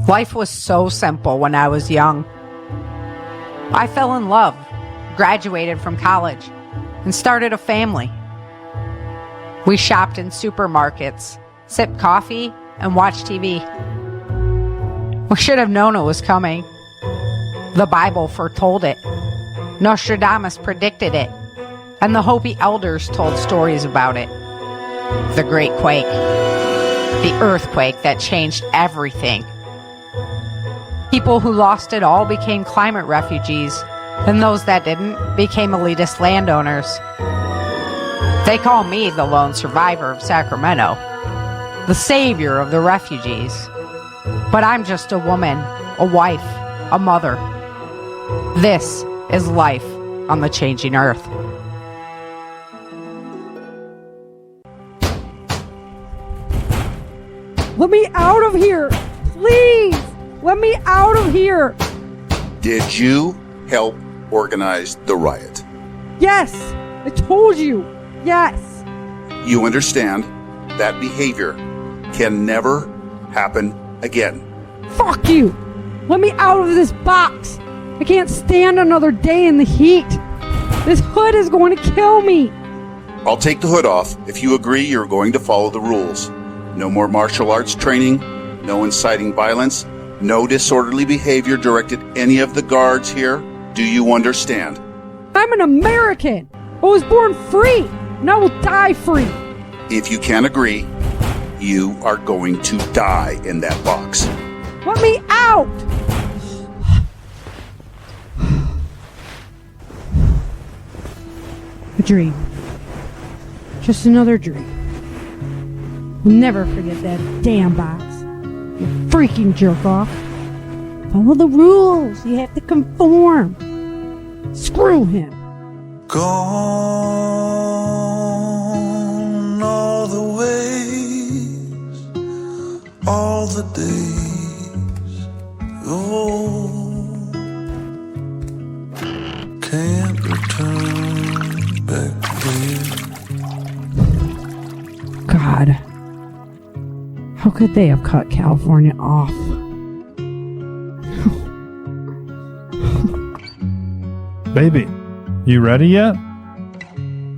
Life was so simple when I was young. I fell in love, graduated from college, and started a family. We shopped in supermarkets, sipped coffee, and watched TV. We should have known it was coming. The Bible foretold it. Nostradamus predicted it. And the Hopi elders told stories about it. The Great Quake. The earthquake that changed everything. People who lost it all became climate refugees, and those that didn't became elitist landowners. They call me the lone survivor of Sacramento, the savior of the refugees. But I'm just a woman, a wife, a mother. This is life on the changing earth. Let me out of here! Please! Let me out of here! Did you help organize the riot? Yes! I told you! Yes! You understand that behavior can never happen again. Fuck you! Let me out of this box! I can't stand another day in the heat! This hood is going to kill me! I'll take the hood off if you agree you're going to follow the rules. No more martial arts training, no inciting violence, no disorderly behavior directed at any of the guards here. Do you understand? I'm an American! I was born free! And I will die free! If you can't agree, you are going to die in that box. Let me out! A dream. Just another dream. We'll never forget that damn box. You freaking jerk off. Follow the rules. You have to conform. Screw him. Gone all the ways, all the days. Oh, can't return back there. God. How could they have cut California off? Baby, you ready yet?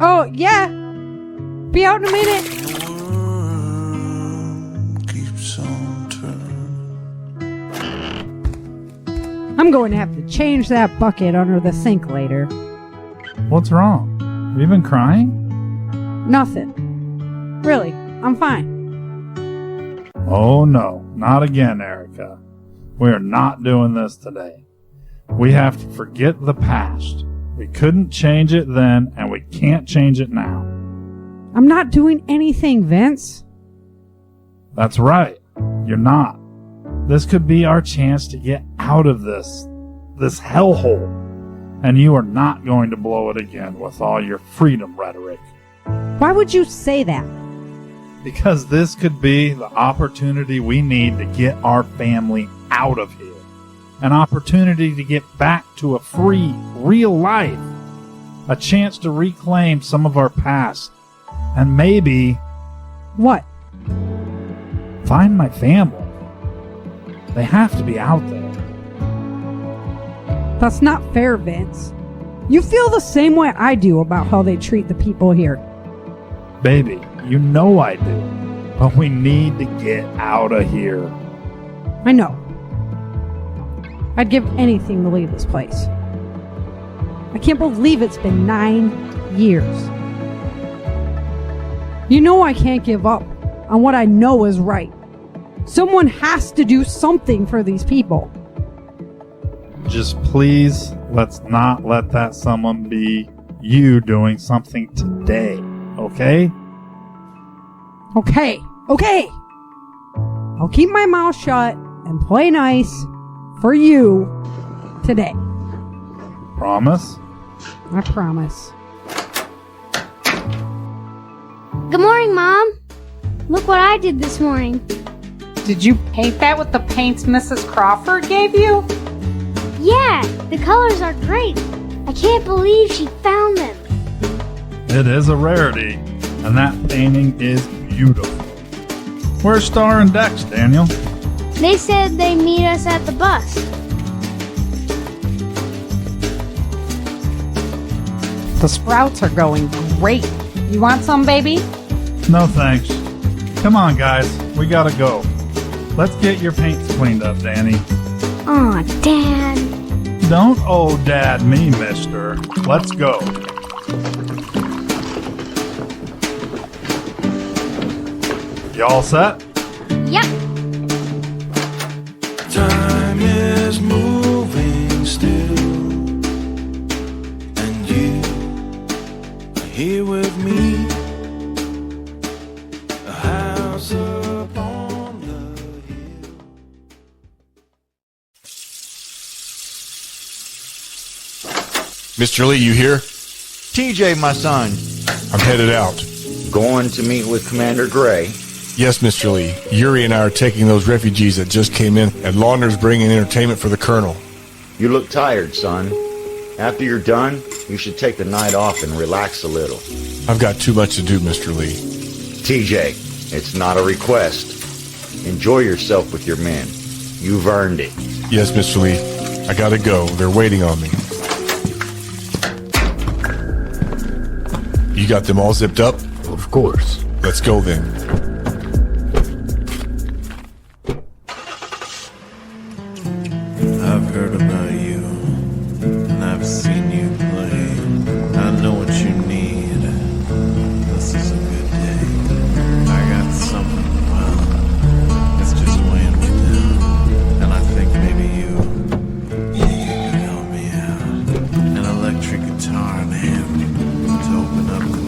Oh, yeah. Be out in a minute. World keeps on turning. I'm going to have to change that bucket under the sink later. What's wrong? Have you been crying? Nothing. Really, I'm fine. Oh no, not again, Erica. We are not doing this today. We have to forget the past. We couldn't change it then, and we can't change it now. I'm not doing anything, Vince. That's right. You're not. This could be our chance to get out of this hellhole. And you are not going to blow it again with all your freedom rhetoric. Why would you say that? Because this could be the opportunity we need to get our family out of here. An opportunity to get back to a free, real life. A chance to reclaim some of our past. And maybe What? find my family. They have to be out there. That's not fair, Vince. You feel the same way I do about how they treat the people here. Baby, you know I do. But we need to get out of here. I know. I'd give anything to leave this place. I can't believe it's been 9 years. You know I can't give up on what I know is right. Someone has to do something for these people. Just please, let's not let that someone be you doing something today, okay? Okay. I'll keep my mouth shut and play nice for you today. Promise? I promise. Good morning, Mom. Look what I did this morning. Did you paint that with the paints Mrs. Crawford gave you? Yeah, the colors are great. I can't believe she found them. It is a rarity, and that painting is beautiful. Where's Star and Dex, Daniel? They said they'd meet us at the bus. The sprouts are going great. You want some, baby? No thanks. Come on, guys. We gotta go. Let's get your paints cleaned up, Danny. Aw, Dad. Don't owe Dad me, mister. Let's go. You all set? Yep. Time is moving still, and you are here with me. A house upon the hill. Mr. Lee, you here? TJ, my son, I'm headed out. going to meet with Commander Gray. Yes, Mr. Lee. Yuri and I are taking those refugees that just came in, and Laudner's bringing entertainment for the Colonel. You look tired, son. After you're done, you should take the night off and relax a little. I've got too much to do, Mr. Lee. TJ, it's not a request. Enjoy yourself with your men. You've earned it. Yes, Mr. Lee. I gotta go. They're waiting on me. You got them all zipped up? Of course. Let's go then. I've heard about you, and I've seen you play. I know what you need. This is a good day. I got something, well, it's just weighing me down. And I think maybe you could help me out. An electric guitar and amp to open up the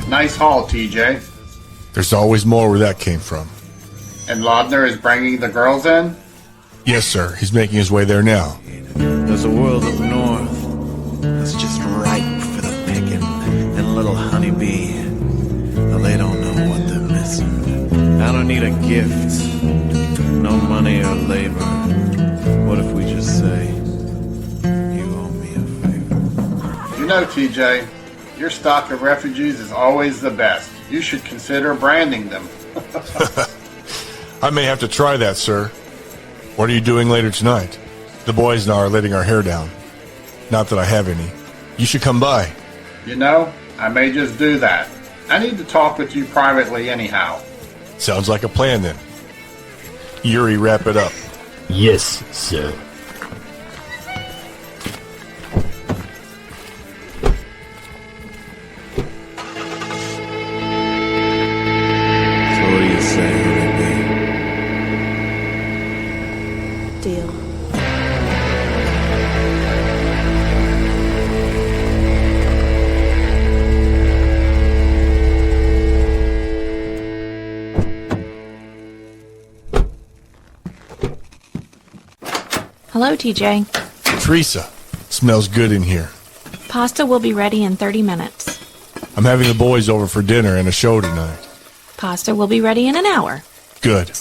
Nice haul, TJ. There's always more where that came from. And Laudner is bringing the girls in? Yes, sir. He's making his way there now. There's a world up north that's just ripe for the picking, and a little honeybee. Well, they don't know what they're missing. I don't need a gift, no money or labor. What if we just say, you owe me a favor? You know, TJ, your stock of refugees is always the best. You should consider branding them. I may have to try that, sir. What are you doing later tonight? The boys and I are letting our hair down. Not that I have any. You should come by. You know, I may just do that. I need to talk with you privately anyhow. Sounds like a plan then. Yuri, wrap it up. Yes, sir. So what do you say, honeybee? Deal. Hello, TJ. Teresa, smells good in here. Pasta will be ready in 30 minutes. I'm having the boys over for dinner and a show tonight. Pasta will be ready in an hour. Good.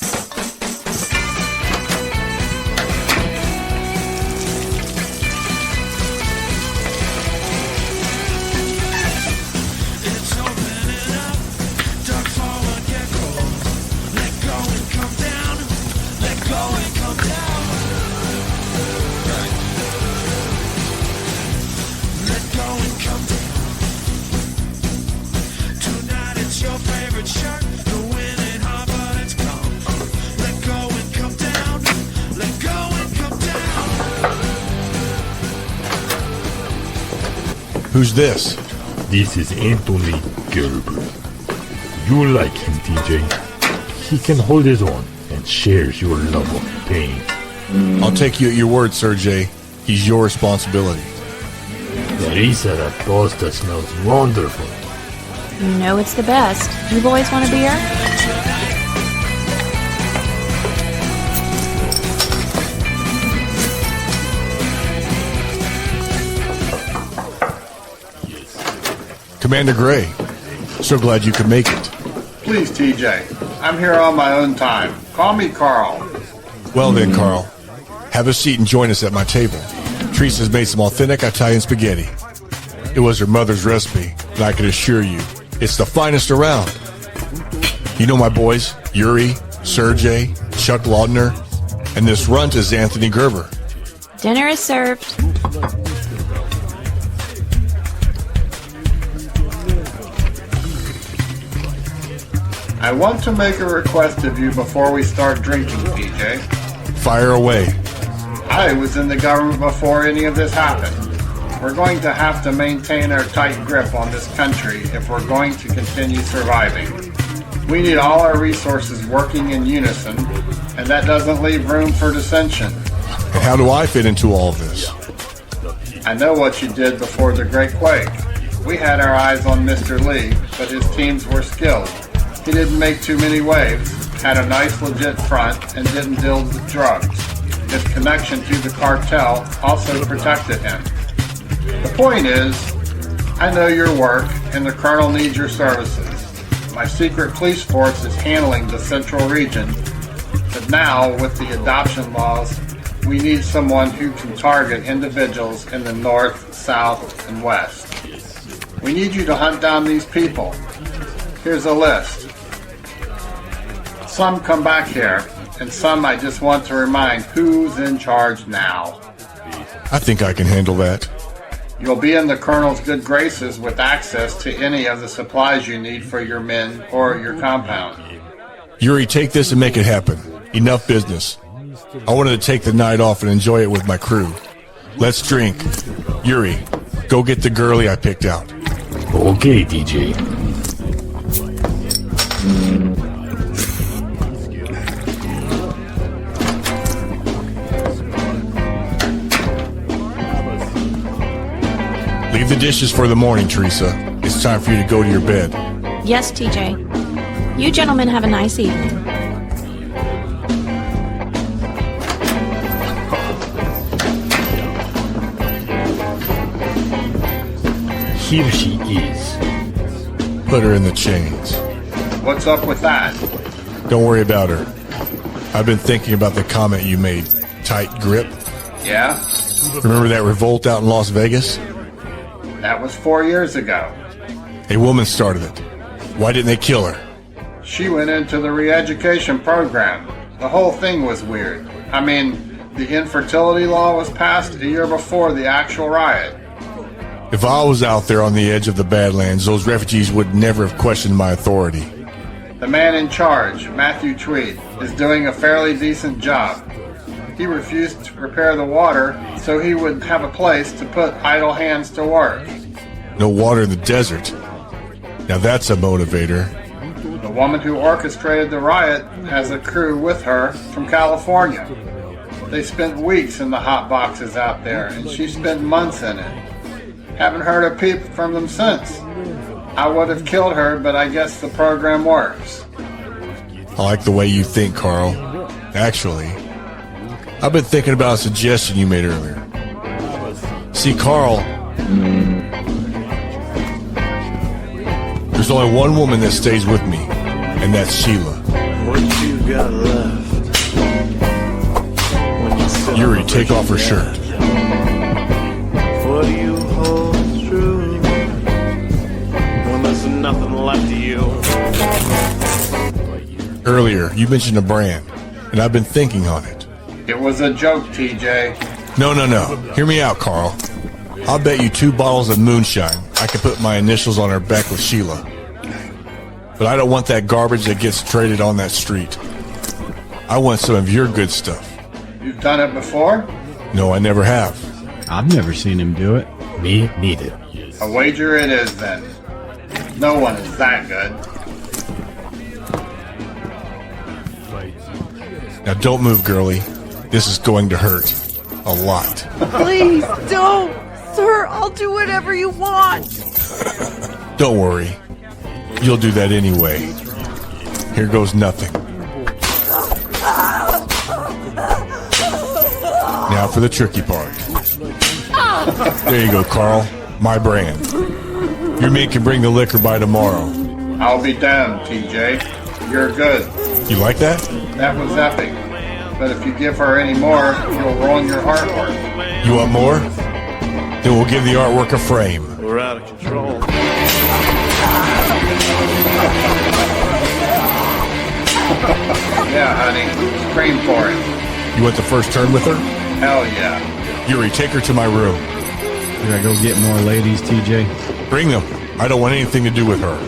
Who's this? This is Anthony Gerber. You'll like him, TJ. He can hold his own and shares your love of pain. I'll take you at your word, Sergey. He's your responsibility. Teresa, that pasta smells wonderful. You know it's the best. You boys want a beer? Commander Gray. So glad you could make it. Please, TJ. I'm here on my own time. Call me Carl. Well then, Carl. Have a seat and join us at my table. Teresa's made some authentic Italian spaghetti. It was her mother's recipe, and I can assure you, it's the finest around. You know my boys, Yuri, Sergey, Chuck Laudner, and this runt is Anthony Gerber. Dinner is served. I want to make a request of you before we start drinking, TJ. Fire away. I was in the government before any of this happened. We're going to have to maintain our tight grip on this country if we're going to continue surviving. We need all our resources working in unison, and that doesn't leave room for dissension. And how do I fit into all of this? I know what you did before the Great Quake. We had our eyes on Mr. Lee, but his teams were skilled. He didn't make too many waves, had a nice legit front, and didn't deal with drugs. His connection to the cartel also protected him. The point is, I know your work, and the Colonel needs your services. My secret police force is handling the central region, but now, with the adoption laws, we need someone who can target individuals in the north, south, and west. We need you to hunt down these people. Here's a list. Some come back here, and some I just want to remind who's in charge now. I think I can handle that. You'll be in the Colonel's good graces with access to any of the supplies you need for your men or your compound. Yuri, take this and make it happen. Enough business. I wanted to take the night off and enjoy it with my crew. Let's drink. Yuri, go get the girlie I picked out. Okay, DJ. Leave the dishes for the morning, Teresa. It's time for you to go to your bed. Yes, TJ. You gentlemen have a nice evening. Here she is. Put her in the chains. What's up with that? Don't worry about her. I've been thinking about the comment you made. Tight grip. Yeah? Remember that revolt out in Las Vegas? That was 4 years ago. A woman started it. Why didn't they kill her? She went into the re-education program. The whole thing was weird. I mean, the infertility law was passed a year before the actual riot. If I was out there on the edge of the Badlands, those refugees would never have questioned my authority. The man in charge, Matthew Tweed, is doing a fairly decent job. He refused to prepare the water so he would have a place to put idle hands to work. No water in the desert. Now that's a motivator. The woman who orchestrated the riot has a crew with her from California. They spent weeks in the hot boxes out there, and she spent months in it. Haven't heard a peep from them since. I would have killed her, but I guess the program works. I like the way you think, Carl. Actually, I've been thinking about a suggestion you made earlier. See, Carl, there's only one woman that stays with me, and that's Sheila. What you got left? When you sit Yuri, on the take off her shirt. What do you hold true when there's nothing left of you? Earlier, you mentioned a brand, and I've been thinking on it. It was a joke, TJ. No. Hear me out, Carl. I'll bet you 2 bottles of moonshine I can put my initials on her back with Sheila. But I don't want that garbage that gets traded on that street. I want some of your good stuff. You've done it before? No, I never have. I've never seen him do it. Me neither. A wager it is, then. No one is that good. Now don't move, girlie. This is going to hurt. A lot. Please don't. Sir, I'll do whatever you want. Don't worry. You'll do that anyway. Here goes nothing. Now for the tricky part. There you go, Carl. My brand. Your men can bring the liquor by tomorrow. I'll be damned, TJ. You're good. You like that? That was epic. But if you give her any more, you'll ruin your artwork. You want more? Then we'll give the artwork a frame. We're out of control. Yeah, honey. Scream for it. You want the first turn with her? Hell yeah. Yuri, take her to my room. Should I go get more ladies, TJ? Bring them. I don't want anything to do with her.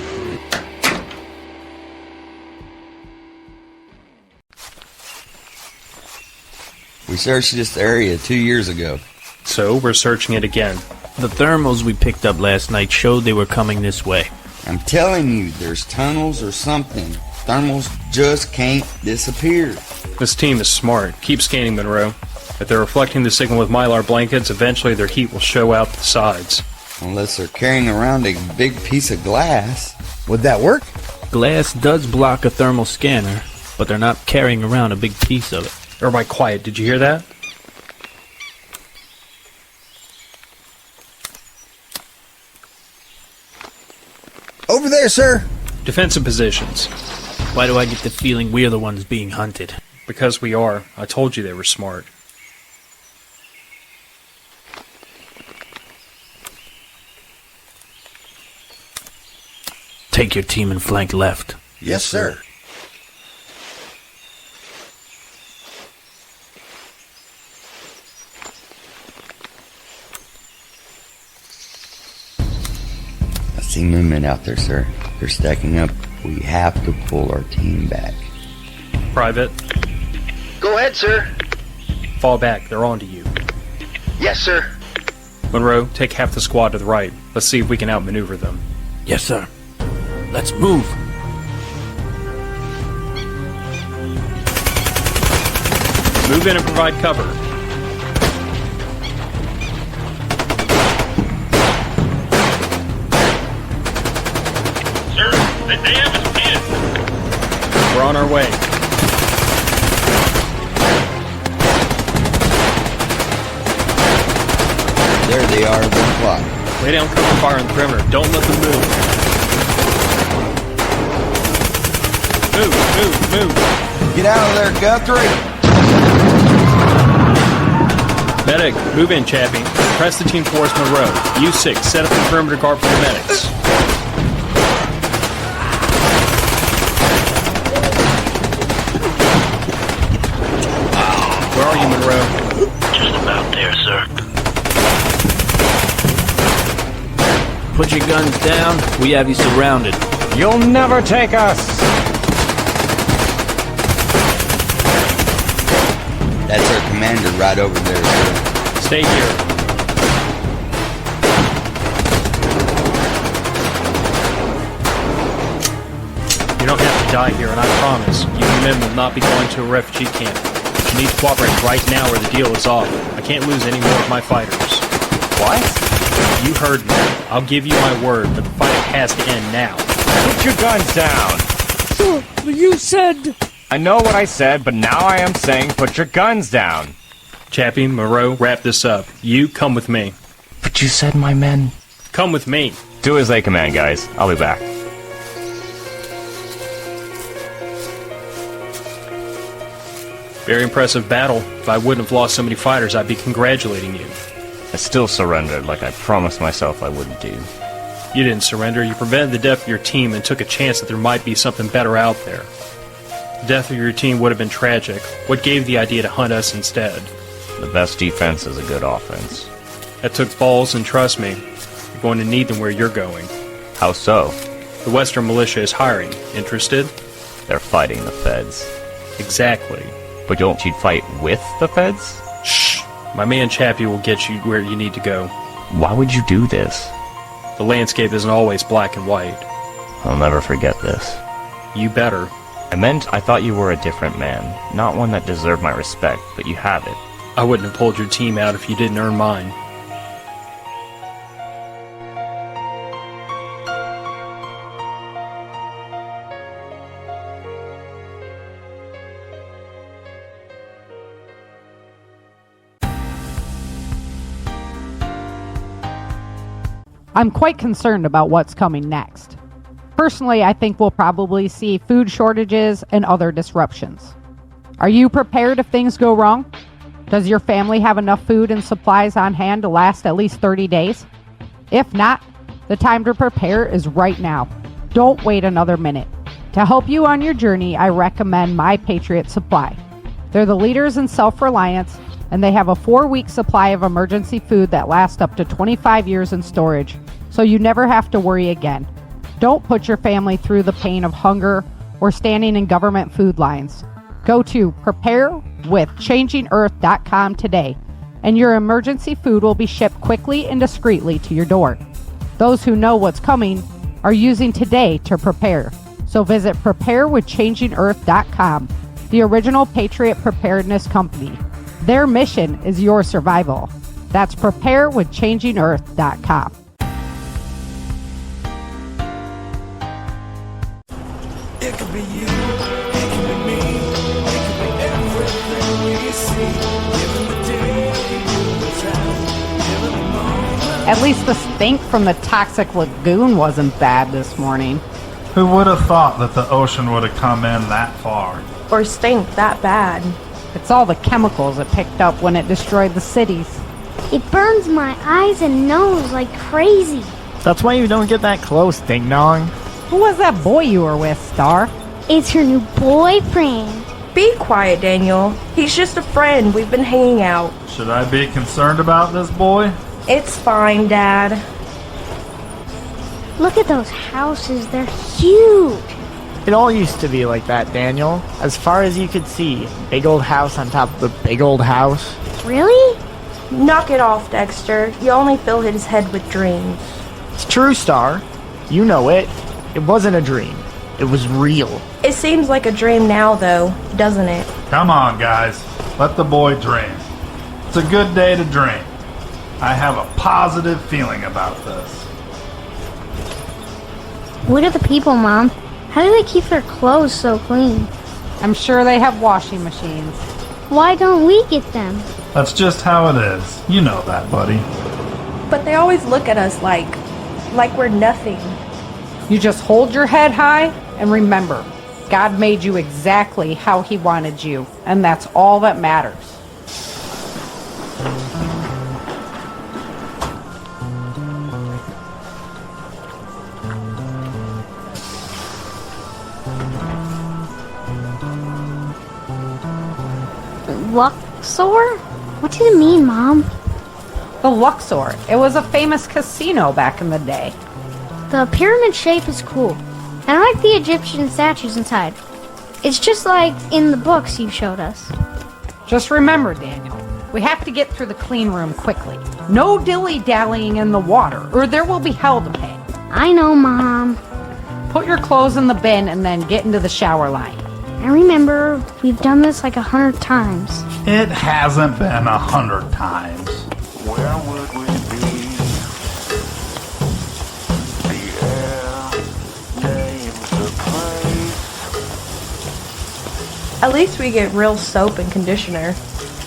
We searched this area 2 years ago. So we're searching it again. The thermals we picked up last night showed they were coming this way. I'm telling you, there's tunnels or something. Thermals just can't disappear. This team is smart. Keep scanning, Monroe. If they're reflecting the signal with Mylar blankets, eventually their heat will show out the sides. Unless they're carrying around a big piece of glass. Would that work? Glass does block a thermal scanner, but they're not carrying around a big piece of it. Everybody quiet, did you hear that? Over there, sir. Defensive positions. Why do I get the feeling we're the ones being hunted? Because we are. I told you they were smart. Take your team and flank left. Yes, sir. I see movement out there, sir. They're stacking up. We have to pull our team back. Private. Go ahead, sir. Fall back. They're on to you. Yes, sir. Monroe, take half the squad to the right. Let's see if we can outmaneuver them. Yes, sir. Let's move. Move in and provide cover. Sir, they have us pinned. We're on our way. There they are at 1 o'clock. Lay down cover fire on the perimeter. Don't let them move. Move. Get out of there, Guthrie. Medic, move in, Chappie. Press the team towards Monroe. U6, set up the perimeter guard for the medics. Where are you, Monroe? Just about there, sir. Put your guns down. We have you surrounded. You'll never take us! That's our commander right over there, sir. Stay here. You don't have to die here, and I promise, you men will not be going to a refugee camp. You need to cooperate right now or the deal is off. I can't lose any more of my fighters. What? You heard me. I'll give you my word, but the fight has to end now. Put your guns down! Sir, you said... I know what I said, but now I am saying put your guns down. Chappie, Moreau, wrap this up. You, come with me. But you said my men... Come with me. Do as they command, guys. I'll be back. Very impressive battle. If I wouldn't have lost so many fighters, I'd be congratulating you. I still surrendered like I promised myself I wouldn't do. You didn't surrender. You prevented the death of your team and took a chance that there might be something better out there. The death of your team would have been tragic. What gave the idea to hunt us instead? The best defense is a good offense. That took balls, and trust me, you're going to need them where you're going. How so? The Western Militia is hiring. Interested? They're fighting the feds. Exactly. But don't you fight with the feds? Shh! My man Chappie will get you where you need to go. Why would you do this? The landscape isn't always black and white. I'll never forget this. You better. I thought you were a different man. Not one that deserved my respect, but you have it. I wouldn't have pulled your team out if you didn't earn mine. I'm quite concerned about what's coming next. Personally, I think we'll probably see food shortages and other disruptions. Are you prepared if things go wrong? Does your family have enough food and supplies on hand to last at least 30 days? If not, the time to prepare is right now. Don't wait another minute. To help you on your journey, I recommend My Patriot Supply. They're the leaders in self-reliance, and they have a 4-week supply of emergency food that lasts up to 25 years in storage, so you never have to worry again. Don't put your family through the pain of hunger or standing in government food lines. Go to preparewithchangingearth.com today, and your emergency food will be shipped quickly and discreetly to your door. Those who know what's coming are using today to prepare. So visit preparewithchangingearth.com, the original Patriot Preparedness Company. Their mission is your survival. That's preparewithchangingearth.com. It could be you, it could be me, it could be everything we see. Given the day, given the time, given the moment. At least the stink from the toxic lagoon wasn't bad this morning. Who would have thought that the ocean would have come in that far? Or stink that bad. It's all the chemicals it picked up when it destroyed the cities. It burns my eyes and nose like crazy. That's why you don't get that close, Ding Dong. Who was that boy you were with, Star? It's her new boyfriend. Be quiet, Daniel. He's just a friend. We've been hanging out. Should I be concerned about this boy? It's fine, Dad. Look at those houses. They're huge. It all used to be like that, Daniel. As far as you could see, big old house on top of a big old house. Really? Knock it off, Dexter. You only fill his head with dreams. It's true, Star. You know it. It wasn't a dream. It was real. It seems like a dream now, though, doesn't it? Come on, guys. Let the boy dream. It's a good day to dream. I have a positive feeling about this. Look at the people, Mom. How do they keep their clothes so clean? I'm sure they have washing machines. Why don't we get them? That's just how it is. You know that, buddy. But they always look at us like we're nothing. You just hold your head high and remember, God made you exactly how He wanted you, and that's all that matters. Luxor? What does it mean, Mom? The Luxor. It was a famous casino back in the day. The pyramid shape is cool. And I like the Egyptian statues inside. It's just like in the books you showed us. Just remember, Daniel, we have to get through the clean room quickly. No dilly-dallying in the water, or there will be hell to pay. I know, Mom. Put your clothes in the bin and then get into the shower line. I remember we've done this like 100 times. It hasn't been 100 times. Where would we be? The air names the place. At least we get real soap and conditioner.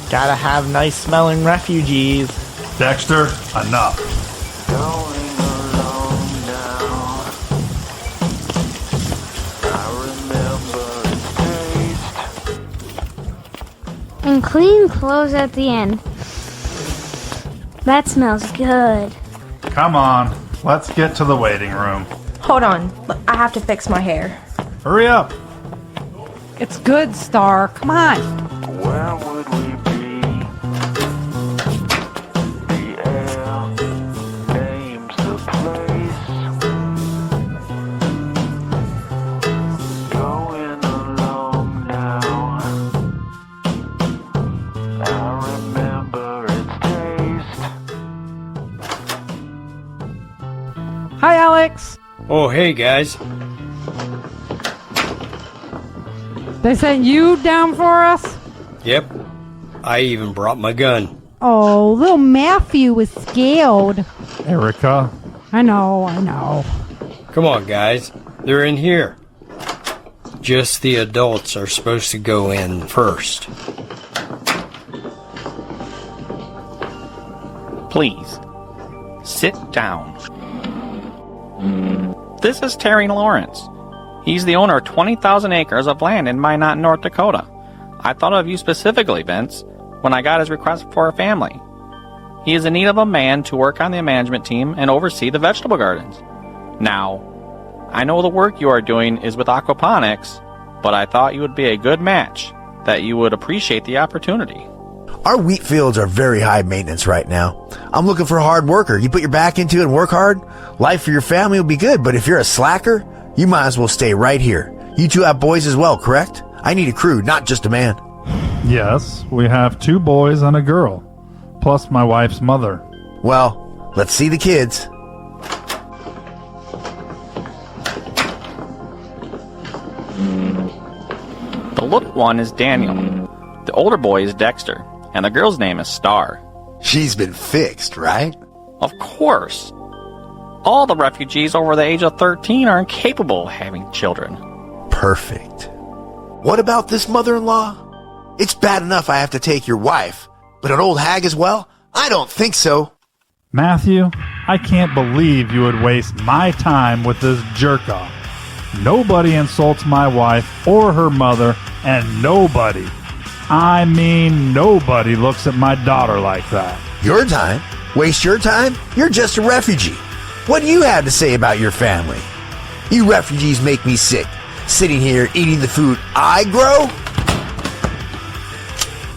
Gotta have nice smelling refugees. Dexter, enough. Going along now. I remember its taste. And clean clothes at the end. That smells good. Come on, let's get to the waiting room. Hold on. I have to fix my hair. Hurry up. It's good, Star. Come on. Where would we be? The air names the place. Going along now. I remember its taste. Hi, Alex. Oh, hey, guys. They sent you down for us? Yep. I even brought my gun. Oh, little Matthew was scared. Erica. I know. Come on, guys. They're in here. Just the adults are supposed to go in first. Please, sit down. This is Terry Lawrence. He's the owner of 20,000 acres of land in Minot, North Dakota. I thought of you specifically, Vince, when I got his request for a family. He is in need of a man to work on the management team and oversee the vegetable gardens. Now, I know the work you are doing is with aquaponics, but I thought you would be a good match, that you would appreciate the opportunity. Our wheat fields are very high maintenance right now. I'm looking for a hard worker. You put your back into it and work hard, life for your family will be good. But if you're a slacker, you might as well stay right here. You two have boys as well, correct? I need a crew, not just a man. Yes, we have 2 boys and a girl, plus my wife's mother. Well, let's see the kids. The little one is Daniel. The older boy is Dexter. And the girl's name is Star. She's been fixed, right? Of course. All the refugees over the age of 13 are incapable of having children. Perfect. What about this mother-in-law? It's bad enough I have to take your wife, but an old hag as well? I don't think so. Matthew, I can't believe you would waste my time with this jerk-off. Nobody insults my wife or her mother, and nobody, I mean nobody, looks at my daughter like that. Your time? Waste your time? You're just a refugee. What do you have to say about your family? You refugees make me sick. Sitting here eating the food I grow?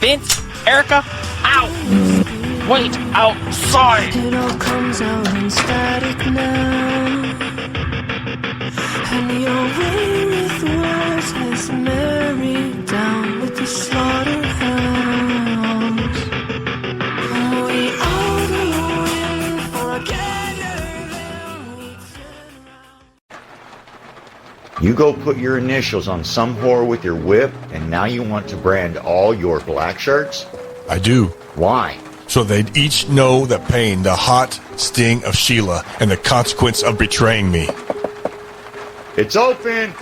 Vince, Erica, out! Wait outside! It all comes out in static now. And your way with words has married down with the slaughterhouse. We all go in for a You go put your initials on some whore with your whip, and now you want to brand all your black shirts? I do. Why? So they'd each know the pain, the hot sting of Sheila, and the consequence of betraying me. It's open!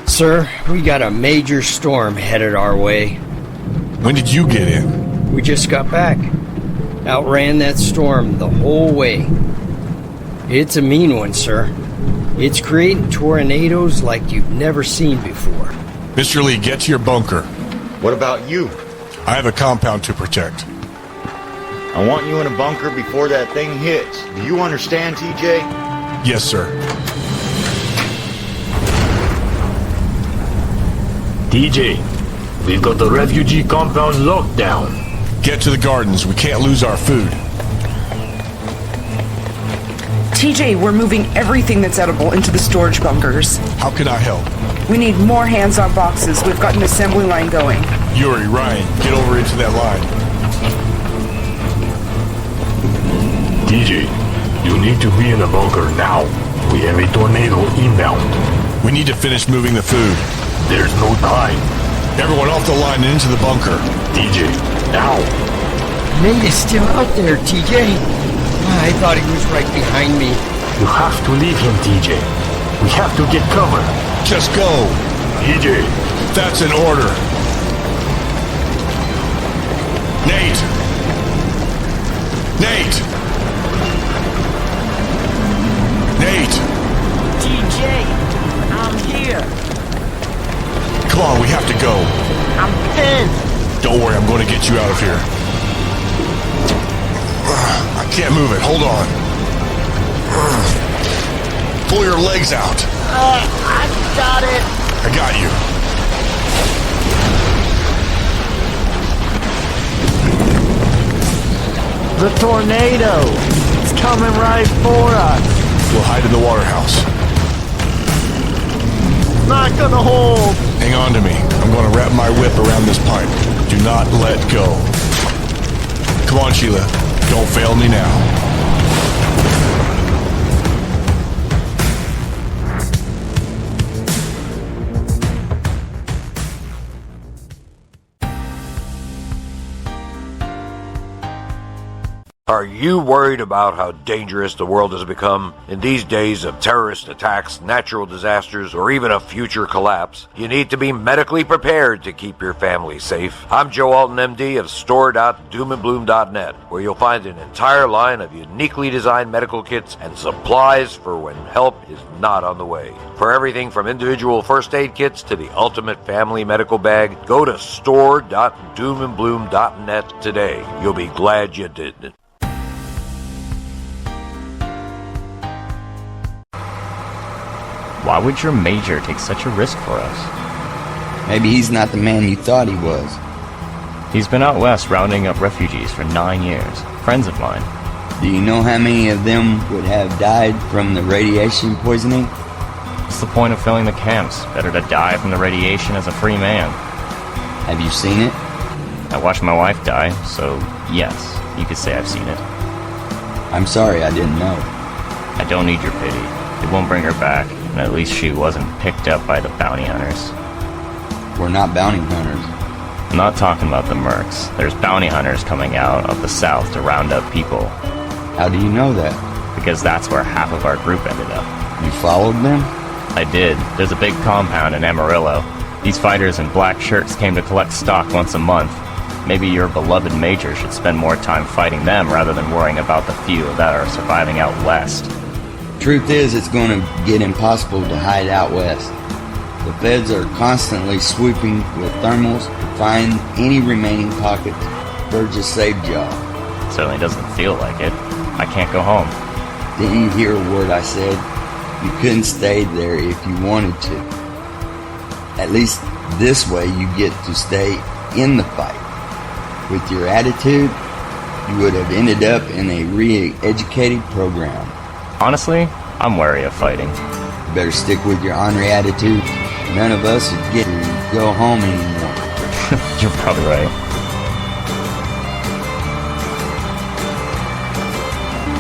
Sir, we got a major storm headed our way. When did you get in? We just got back. Outran that storm the whole way. It's a mean one, sir. It's creating tornadoes like you've never seen before. Mr. Lee, get to your bunker. What about you? I have a compound to protect. I want you in a bunker before that thing hits. Do you understand, TJ? Yes, sir. DJ, we've got the refugee compound locked down. Get to the gardens. We can't lose our food. TJ, we're moving everything that's edible into the storage bunkers. How can I help? We need more hands-on boxes. We've got an assembly line going. Yuri, Ryan, get over into that line. DJ, you need to be in the bunker now. We have a tornado inbound. We need to finish moving the food. There's no time. Everyone off the line and into the bunker. DJ, now. Nate is still out there, TJ. I thought he was right behind me. You have to leave him, TJ. We have to get cover. Just go. TJ. That's an order. Nate. Nate. Nate. TJ, I'm here. Come on, we have to go. I'm pinned. Don't worry, I'm going to get you out of here. I can't move it. Hold on. Pull your legs out. I got it. I got you. The tornado! It's coming right for us! We'll hide in the water house. Not gonna hold! Hang on to me. I'm going to wrap my whip around this pipe. Do not let go. Come on, Sheila. Don't fail me now. Are you worried about how dangerous the world has become? In these days of terrorist attacks, natural disasters, or even a future collapse, you need to be medically prepared to keep your family safe. I'm Joe Alton, MD of store.doomandbloom.net, where you'll find an entire line of uniquely designed medical kits and supplies for when help is not on the way. For everything from individual first aid kits to the ultimate family medical bag, go to store.doomandbloom.net today. You'll be glad you did. Why would your major take such a risk for us? Maybe he's not the man you thought he was. He's been out west rounding up refugees for 9 years. Friends of mine. Do you know how many of them would have died from the radiation poisoning? What's the point of filling the camps? Better to die from the radiation as a free man. Have you seen it? I watched my wife die, so yes, you could say I've seen it. I'm sorry, I didn't know. I don't need your pity. It won't bring her back, and at least she wasn't picked up by the bounty hunters. We're not bounty hunters. I'm not talking about the mercs. There's bounty hunters coming out of the south to round up people. How do you know that? Because that's where half of our group ended up. You followed them? I did. There's a big compound in Amarillo. These fighters in black shirts came to collect stock once a month. Maybe your beloved major should spend more time fighting them rather than worrying about the few that are surviving out west. Truth is, it's going to get impossible to hide out west. The feds are constantly swooping with thermals to find any remaining pockets Burgess saved y'all. Certainly doesn't feel like it. I can't go home. Didn't you hear a word I said? You couldn't stay there if you wanted to. At least this way you get to stay in the fight. With your attitude, you would have ended up in a re-educated program. Honestly, I'm wary of fighting. You better stick with your ornery attitude. None of us would get to go home anymore. You're probably right.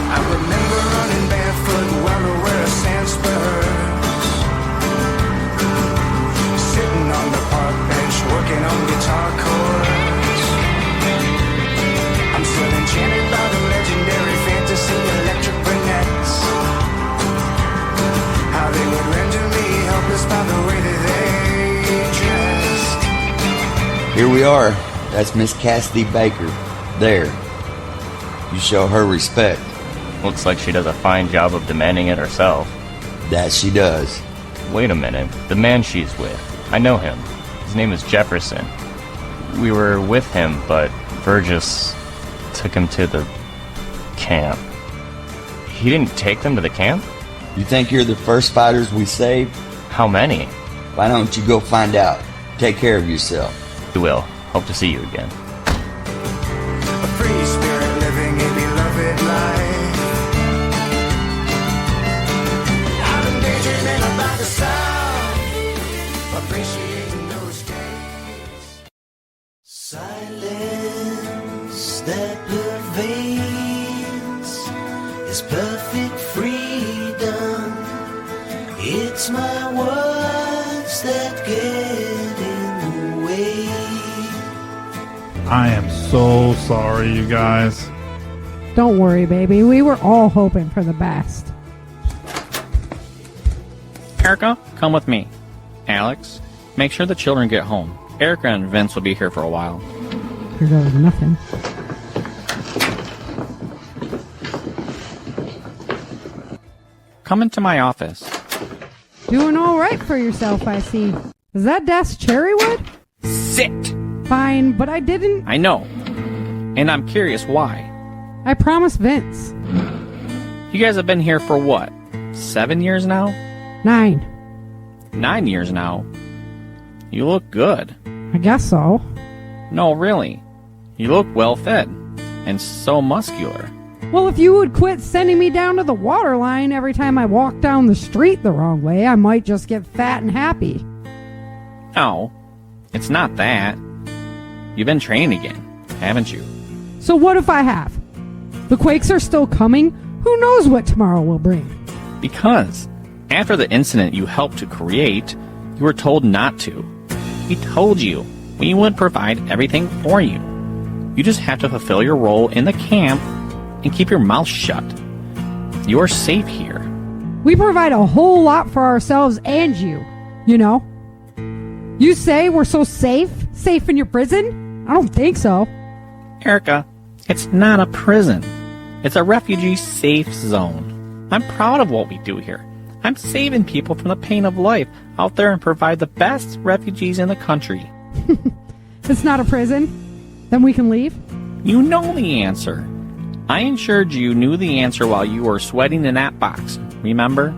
I remember running barefoot while I wear sand spurs. Sitting on the park bench working on guitar chords. I'm still enchanted by the legendary fantasy electric brunettes. How they would render me helpless by the way that they dressed. Here we are. That's Miss Cassidy Baker. There. You show her respect. Looks like she does a fine job of demanding it herself. That she does. Wait a minute. The man she's with. I know him. His name is Jefferson. We were with him, but Burgess took him to the camp. He didn't take them to the camp? You think you're the first fighters we saved? How many? Why don't you go find out? Take care of yourself. We will. Hope to see you again. A free spirit living a beloved life. I've been daydreaming about the South, appreciating those days. Silence that pervades is perfect freedom. It's my words that get in the way. I am so sorry, you guys. Don't worry, baby. We were all hoping for the best. Erica, come with me. Alex, make sure the children get home. Erica and Vince will be here for a while. Here goes nothing. Come into my office. Doing all right for yourself, I see. Is that desk cherry wood? Sit! Fine, but I didn't. I know. And I'm curious why. I promised Vince. You guys have been here for what? 7 years now? 9. 9 years now? You look good. I guess so. No, really. You look well fed. And so muscular. Well, if you would quit sending me down to the water line every time I walk down the street the wrong way, I might just get fat and happy. No, it's not that. You've been training again, haven't you? So what if I have? The quakes are still coming. Who knows what tomorrow will bring? Because after the incident you helped to create, you were told not to. We told you we would provide everything for you. You just have to fulfill your role in the camp and keep your mouth shut. You're safe here. We provide a whole lot for ourselves and you, you know. You say we're so safe in your prison? I don't think so. Erica, it's not a prison. It's a refugee safe zone. I'm proud of what we do here. I'm saving people from the pain of life out there and provide the best refugees in the country. It's not a prison? Then we can leave? You know the answer. I ensured you knew the answer while you were sweating in that box, remember?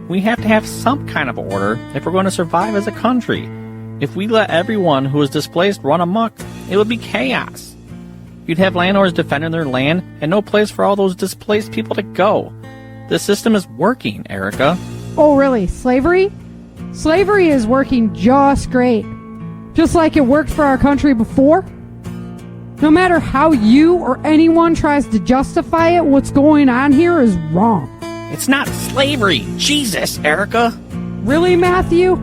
We have to have some kind of order if we're going to survive as a country. If we let everyone who is displaced run amok, it would be chaos. You'd have landowners defending their land and no place for all those displaced people to go. The system is working, Erica. Oh, really? Slavery? Slavery is working just great. Just like it worked for our country before. No matter how you or anyone tries to justify it, what's going on here is wrong. It's not slavery. Jesus, Erica. Really, Matthew?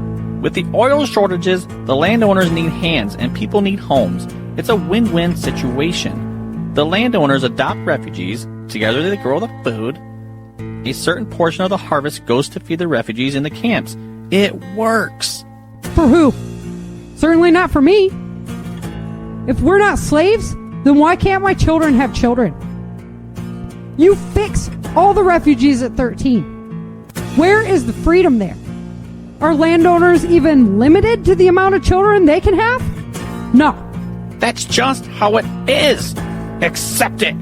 With the oil shortages, the landowners need hands and people need homes. It's a win-win situation. The landowners adopt refugees. Together they grow the food. A certain portion of the harvest goes to feed the refugees in the camps. It works. For who? Certainly not for me. If we're not slaves, then why can't my children have children? You fix all the refugees at 13. Where is the freedom there? Are landowners even limited to the amount of children they can have? No. That's just how it is. Accept it.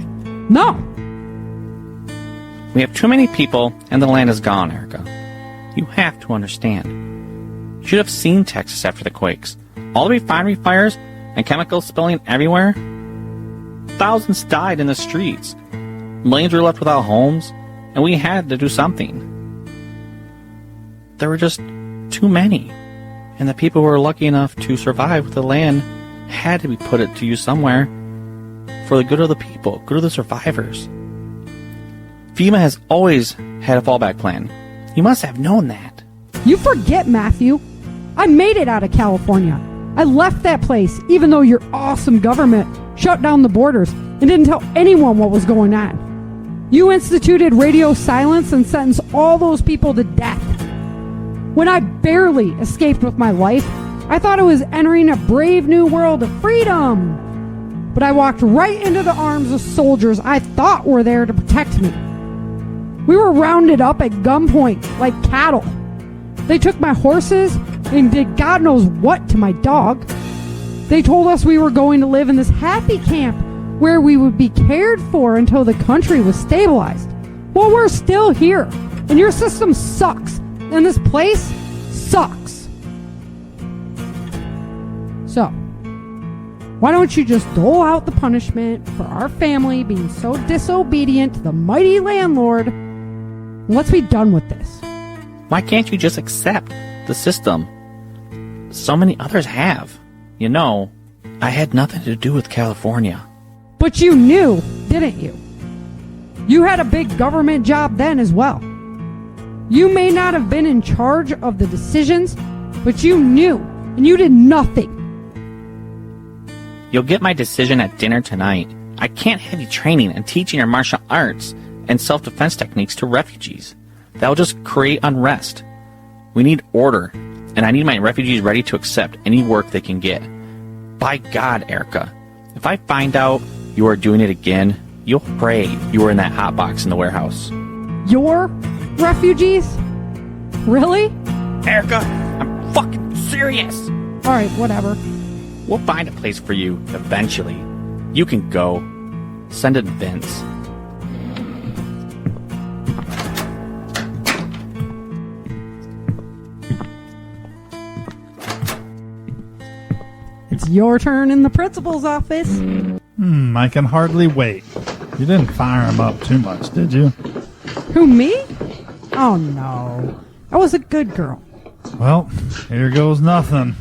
No. We have too many people and the land is gone, Erica. You have to understand. You should have seen Texas after the quakes. All the refinery fires and chemicals spilling everywhere. Thousands died in the streets. Millions were left without homes, and we had to do something. There were just too many, and the people who were lucky enough to survive with the land had to be put it to use somewhere for the good of the people, good of the survivors. FEMA has always had a fallback plan. You must have known that. You forget, Matthew. I made it out of California. I left that place, even though your awesome government shut down the borders and didn't tell anyone what was going on. You instituted radio silence and sentenced all those people to death. When I barely escaped with my life, I thought I was entering a brave new world of freedom. But I walked right into the arms of soldiers I thought were there to protect me. We were rounded up at gunpoint like cattle. They took my horses and did God knows what to my dog. They told us we were going to live in this happy camp where we would be cared for until the country was stabilized. Well, we're still here, and your system sucks, and this place sucks. So, why don't you just dole out the punishment for our family being so disobedient to the mighty landlord, and let's be done with this. Why can't you just accept the system? So many others have. You know, I had nothing to do with California. But you knew, didn't you? You had a big government job then as well. You may not have been in charge of the decisions, but you knew, and you did nothing. You'll get my decision at dinner tonight. I can't have you training and teaching your martial arts and self-defense techniques to refugees. That'll just create unrest. We need order, and I need my refugees ready to accept any work they can get. By God, Erica, if I find out you are doing it again, you'll pray you were in that hot box in the warehouse. Your refugees? Really? Erica, I'm fucking serious. Alright, whatever. We'll find a place for you eventually. You can go. Send it Vince. It's your turn in the principal's office. I can hardly wait. You didn't fire him up too much, did you? Who, me? Oh, no. I was a good girl. Well, here goes nothing.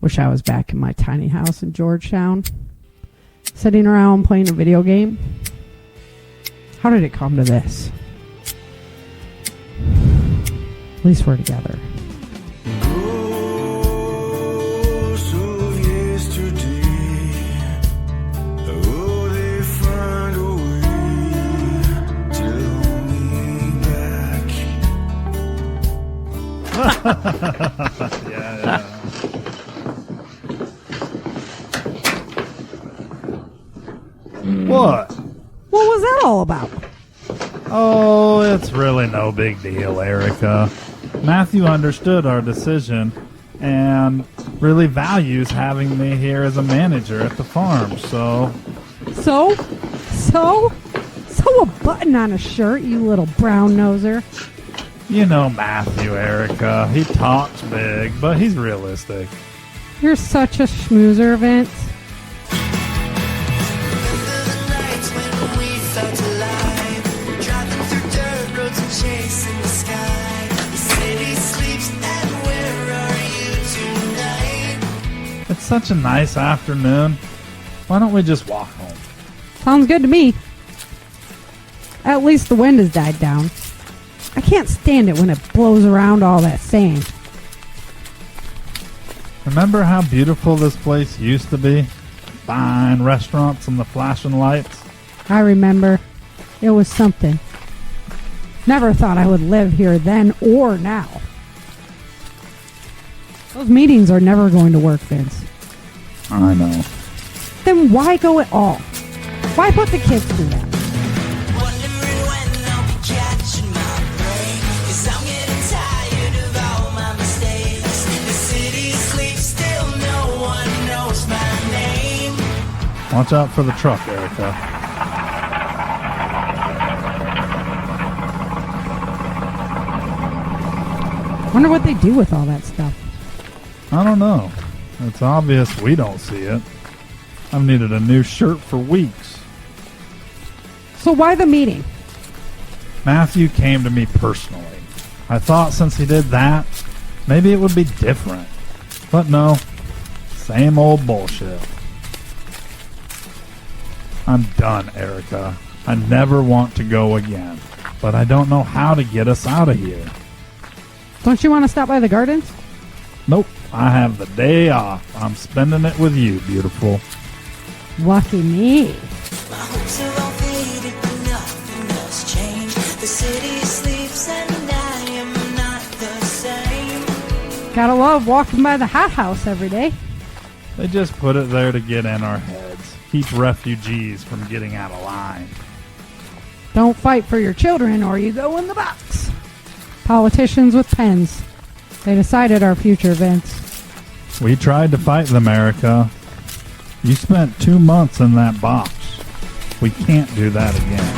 Wish I was back in my tiny house in Georgetown, sitting around playing a video game. How did it come to this? At least we're together. Yeah. What? What was that all about? Oh, it's really no big deal, Erica. Matthew understood our decision and really values having me here as a manager at the farm, so... So a button on a shirt, you little brown noser. You know Matthew, Erica. He talks big, but he's realistic. You're such a schmoozer, Vince. It's such a nice afternoon. Why don't we just walk home? Sounds good to me. At least the wind has died down. I can't stand it when it blows around all that sand. Remember how beautiful this place used to be? Fine restaurants and the flashing lights. I remember. It was something. Never thought I would live here then or now. Those meetings are never going to work, Vince. I know. Then why go at all? Why put the kids through that? Watch out for the truck, Erica. Wonder what they do with all that stuff. I don't know. It's obvious we don't see it. I've needed a new shirt for weeks. So why the meeting? Matthew came to me personally. I thought since he did that, maybe it would be different. But no, same old bullshit. I'm done, Erica. I never want to go again. But I don't know how to get us out of here. Don't you want to stop by the gardens? Nope, I have the day off. I'm spending it with you, beautiful. Lucky me. My hopes are all faded, but nothing has changed. The city sleeps and I am not the same. Gotta love walking by the hot house every day. They just put it there to get in our heads. Keep refugees from getting out of line. Don't fight for your children or you go in the box. Politicians with pens. They decided our future, Vince. We tried to fight them, Erica. You spent 2 months in that box. We can't do that again.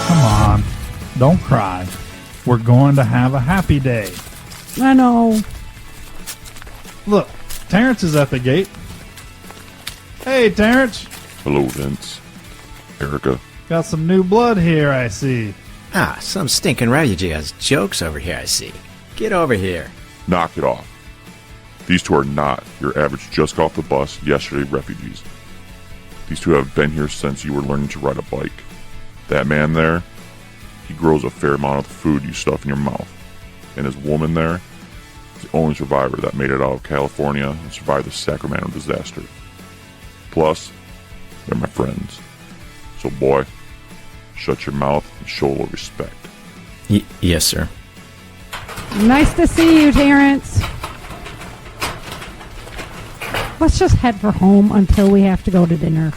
Come on, don't cry. We're going to have a happy day. I know. Look, Terrence is at the gate. Hey, Terrence. Hello, Vince. Erica. Got some new blood here, I see. Ah, some stinking refugee has jokes over here, I see. Get over here. Knock it off. These two are not your average just got off the bus yesterday refugees. These two have been here since you were learning to ride a bike. That man there, he grows a fair amount of the food you stuff in your mouth. And his woman there is the only survivor that made it out of California and survived the Sacramento disaster. Plus, they're my friends. So boy, shut your mouth and show a little respect. Yes, sir. Nice to see you, Terrence. Let's just head for home until we have to go to dinner.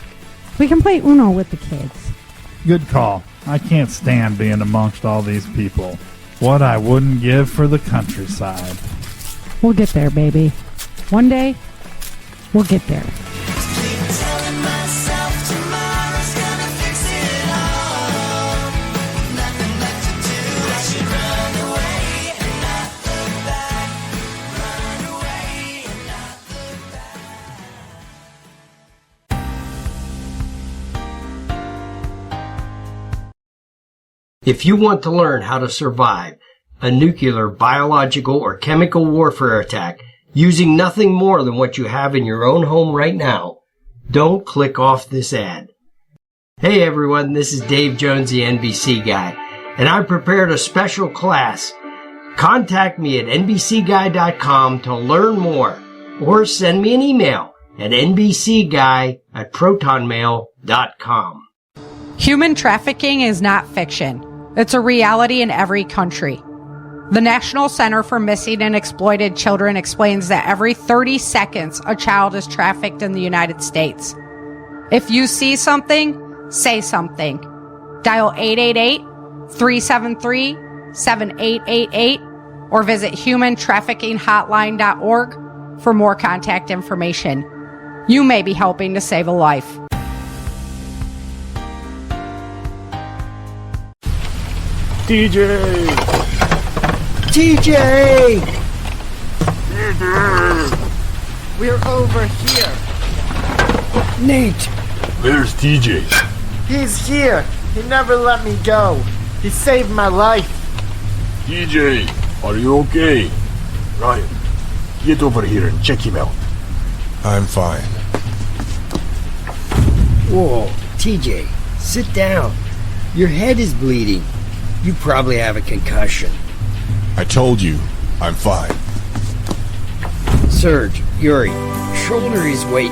We can play Uno with the kids. Good call. I can't stand being amongst all these people. What I wouldn't give for the countryside. We'll get there, baby. One day, we'll get there. If you want to learn how to survive a nuclear, biological, or chemical warfare attack using nothing more than what you have in your own home right now, don't click off this ad. Hey everyone, this is Dave Jones, the NBC Guy, and I prepared a special class. Contact me at NBCguy.com to learn more, or send me an email at nbcguy@protonmail.com. Human trafficking is not fiction. It's a reality in every country. The National Center for Missing and Exploited Children explains that every 30 seconds a child is trafficked in the United States. If you see something, say something. Dial 888-373-7888 or visit humantraffickinghotline.org for more contact information. You may be helping to save a life. TJ! TJ! We're over here. Nate! Where's TJ? He's here. He never let me go. He saved my life. TJ, are you okay? Ryan, get over here and check him out. I'm fine. Whoa, TJ, sit down. Your head is bleeding. You probably have a concussion. I told you, I'm fine. Serge, Yuri, shoulder his weight.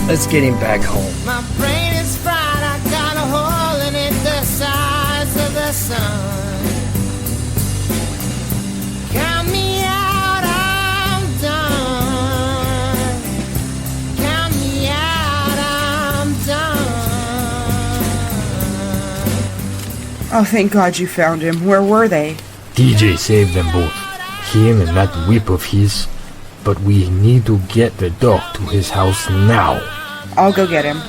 Let's get him back home. My brain is fried, I got a hole in it the size of the sun. Count me out, I'm done. Count me out, I'm done. Oh, thank God you found him. Where were they? TJ saved them both. Him and that whip of his. But we need to get the dog to his house now. I'll go get him.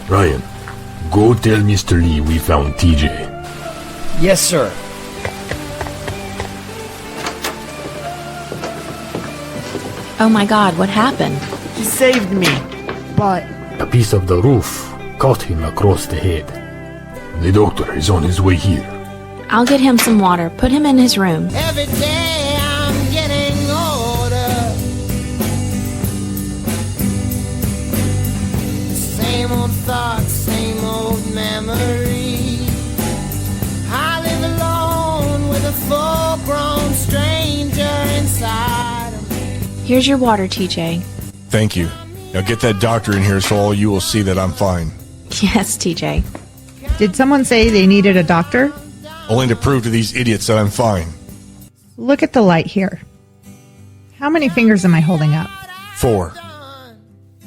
Ryan, go tell Mr. Lee we found TJ. Yes, sir. Oh my God, what happened? He saved me. But A piece of the roof caught him across the head. The doctor is on his way here. I'll get him some water. Put him in his room. Every day I'm getting older. Same old thoughts, same old memories. I live alone with a full-grown stranger inside of me. Here's your water, TJ. Thank you. Now get that doctor in here so all you will see that I'm fine. Yes, TJ. Did someone say they needed a doctor? Only to prove to these idiots that I'm fine. Look at the light here. How many fingers am I holding up? 4.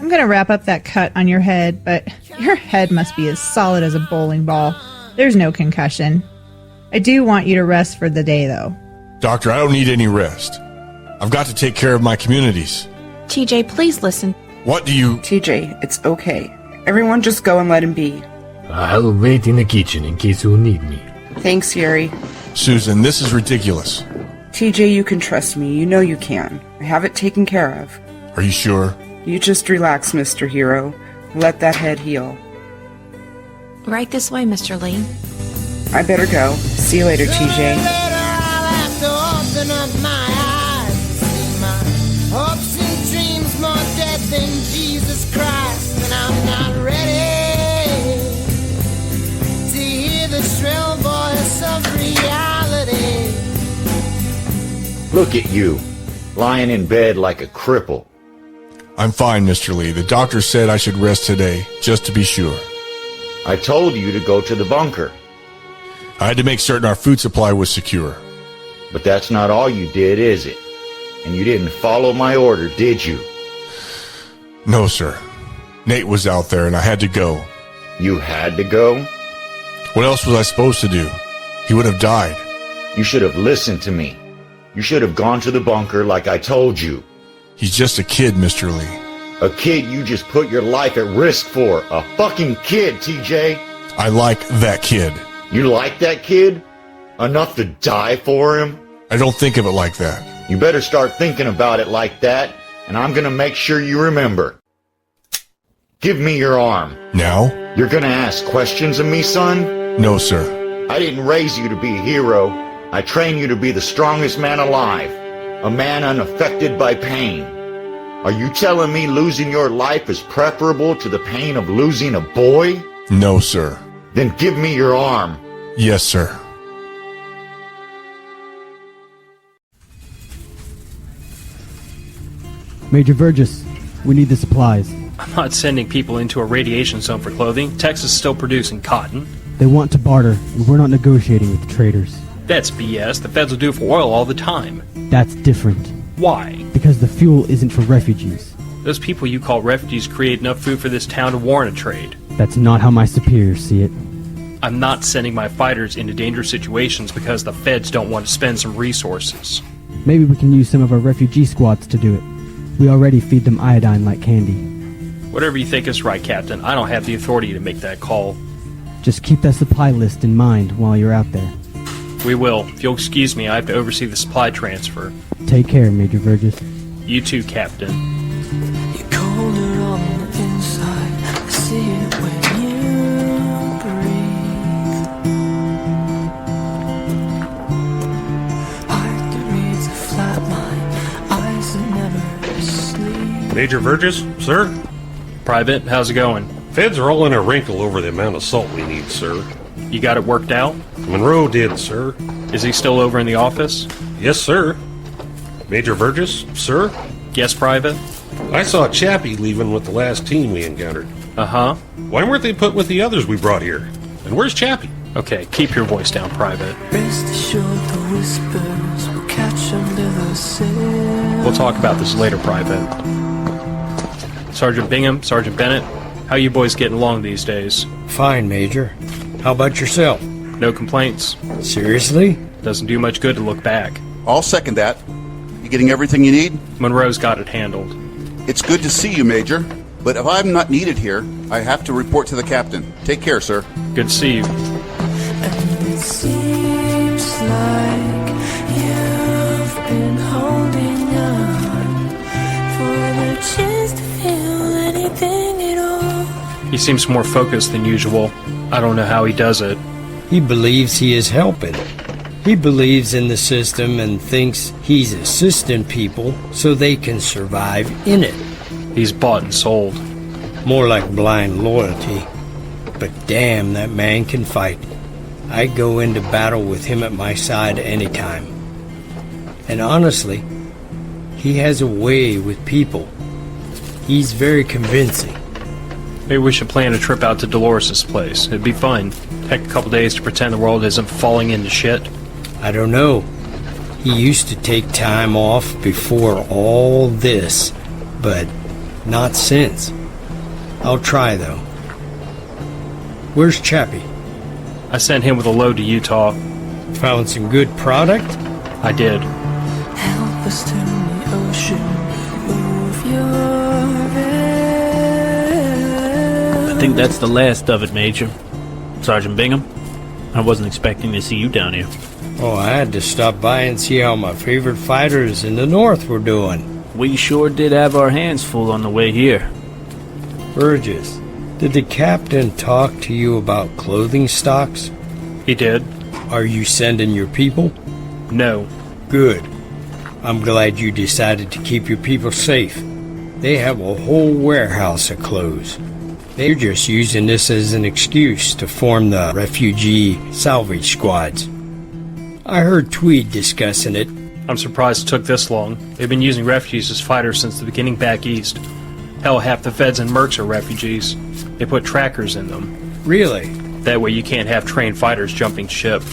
I'm going to wrap up that cut on your head, but your head must be as solid as a bowling ball. There's no concussion. I do want you to rest for the day, though. Doctor, I don't need any rest. I've got to take care of my communities. TJ, please listen. What do you... TJ, it's okay. Everyone just go and let him be. I'll wait in the kitchen in case you need me. Thanks, Yuri. Susan, this is ridiculous. TJ, you can trust me. You know you can. I have it taken care of. Are you sure? You just relax, Mr. Hero. Let that head heal. Right this way, Mr. Lee. I better go. See you later, TJ. Open up my eyes, see my hopes and dreams more dead than Jesus Christ, and I'm not ready to hear the shrill voice of reality. Look at you, lying in bed like a cripple. I'm fine, Mr. Lee. The doctor said I should rest today, just to be sure. I told you to go to the bunker. I had to make certain our food supply was secure. But that's not all you did, is it? And you didn't follow my order, did you? No, sir. Nate was out there and I had to go. You had to go? What else was I supposed to do? He would have died. You should have listened to me. You should have gone to the bunker like I told you. He's just a kid, Mr. Lee. A kid you just put your life at risk for. A fucking kid, TJ. I like that kid. You like that kid? Enough to die for him? I don't think of it like that. You better start thinking about it like that, and I'm gonna make sure you remember. Give me your arm. Now? You're gonna ask questions of me, son? No, sir. I didn't raise you to be a hero. I trained you to be the strongest man alive. A man unaffected by pain. Are you telling me losing your life is preferable to the pain of losing a boy? No, sir. Then give me your arm. Yes, sir. Major Burgess, we need the supplies. I'm not sending people into a radiation zone for clothing. Texas is still producing cotton. They want to barter, and we're not negotiating with the traders. That's BS. The feds will do it for oil all the time. That's different. Why? Because the fuel isn't for refugees. Those people you call refugees create enough food for this town to warrant a trade. That's not how my superiors see it. I'm not sending my fighters into dangerous situations because the feds don't want to spend some resources. Maybe we can use some of our refugee squads to do it. We already feed them iodine like candy. Whatever you think is right, Captain. I don't have the authority to make that call. Just keep that supply list in mind while you're out there. We will. If you'll excuse me, I have to oversee the supply transfer. Take care, Major Burgess. You too, Captain. Colder on the inside, I see it when you breathe. Heart that reads a flat line, eyes that never sleep. Major Burgess, sir? Private, how's it going? Feds are all in a wrinkle over the amount of salt we need, sir. You got it worked out? Monroe did, sir. Is he still over in the office? Yes, sir. Major Burgess, sir? Yes, Private? I saw Chappie leaving with the last team we encountered. Uh-huh. Why weren't they put with the others we brought here? And where's Chappie? Okay, keep your voice down, Private. Rest assured the whispers will catch under the sail. We'll talk about this later, Private. Sergeant Bingham, Sergeant Bennett, how you boys getting along these days? Fine, Major. How about yourself? No complaints. Seriously? Doesn't do much good to look back. I'll second that. You getting everything you need? Monroe's got it handled. It's good to see you, Major. But if I'm not needed here, I have to report to the captain. Take care, sir. Good to see you. And it seems like you've been holding on for the chance to feel anything at all. He seems more focused than usual. I don't know how he does it. He believes he is helping. He believes in the system and thinks he's assisting people so they can survive in it. He's bought and sold. More like blind loyalty. But damn, that man can fight. I'd go into battle with him at my side anytime. And honestly, he has a way with people. He's very convincing. Maybe we should plan a trip out to Dolores' place. It'd be fun. Take a couple days to pretend the world isn't falling into shit. I don't know. He used to take time off before all this, but not since. I'll try, though. Where's Chappie? I sent him with a load to Utah. Found some good product? I did. Help us turn the ocean, move your veil. I think that's the last of it, Major. Sergeant Bingham, I wasn't expecting to see you down here. Oh, I had to stop by and see how my favorite fighters in the north were doing. We sure did have our hands full on the way here. Burgess, did the captain talk to you about clothing stocks? He did. Are you sending your people? No. Good. I'm glad you decided to keep your people safe. They have a whole warehouse of clothes. They're just using this as an excuse to form the refugee salvage squads. I heard Tweed discussing it. I'm surprised it took this long. They've been using refugees as fighters since the beginning back east. Hell, half the feds and mercs are refugees. They put trackers in them. Really? That way you can't have trained fighters jumping ship.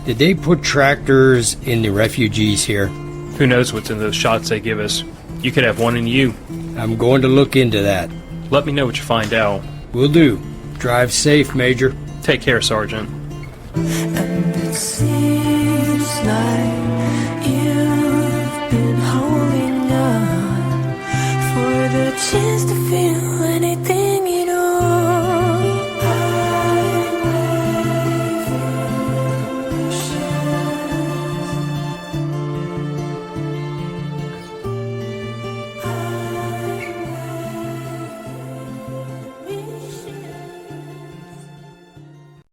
Did they put tractors in the refugees here? Who knows what's in those shots they give us. You could have one in you. I'm going to look into that. Let me know what you find out. Will do. Drive safe, Major. Take care, Sergeant. And it seems like you've been holding on for the chance to feel anything at all.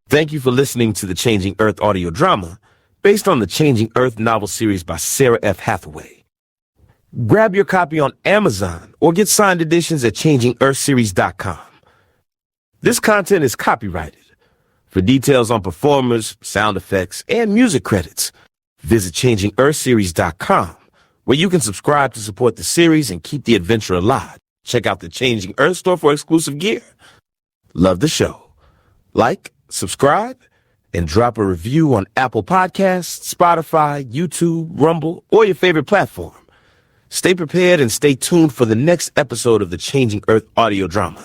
Thank you for listening to the Changing Earth audio drama, based on the Changing Earth novel series by Sarah F. Hathaway. Grab your copy on Amazon or get signed editions at ChangingEarthSeries.com. This content is copyrighted. For details on performers, sound effects, and music credits, visit ChangingEarthSeries.com where you can subscribe to support the series and keep the adventure alive. Check out the Changing Earth store for exclusive gear. Love the show? Like, subscribe, and drop a review on Apple Podcasts, Spotify, YouTube, Rumble, or your favorite platform. Stay prepared and stay tuned for the next episode of the Changing Earth audio drama.